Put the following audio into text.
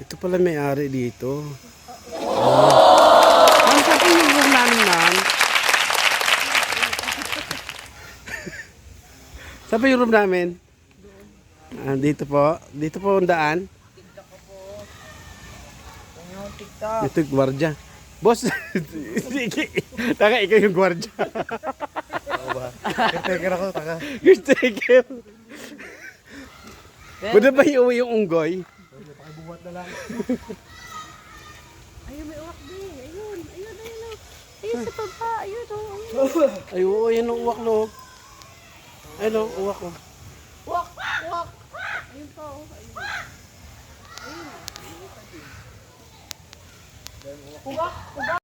Ito pala may-ari dito. Ma'am, saan po yung room namin, ma'am? Saan po yung room namin? Dito po. Dito po ang daan. Ito yung gwardya. Boss, taka, ikaw yung gwardya. Caretaker ako, taka. Caretaker. Pwede ba iuwi yung unggoy? Pakibuhat na lang. Ayun, may uwak din. Ayun. Ayun sa baba. Ayun, oh. Ay, oo, yan ang uwak, no. Ayun, no, uwak, oh. Uwak! Uwak! Ayun pa, oh. Ayun. Ayun. Uwak! Uwak!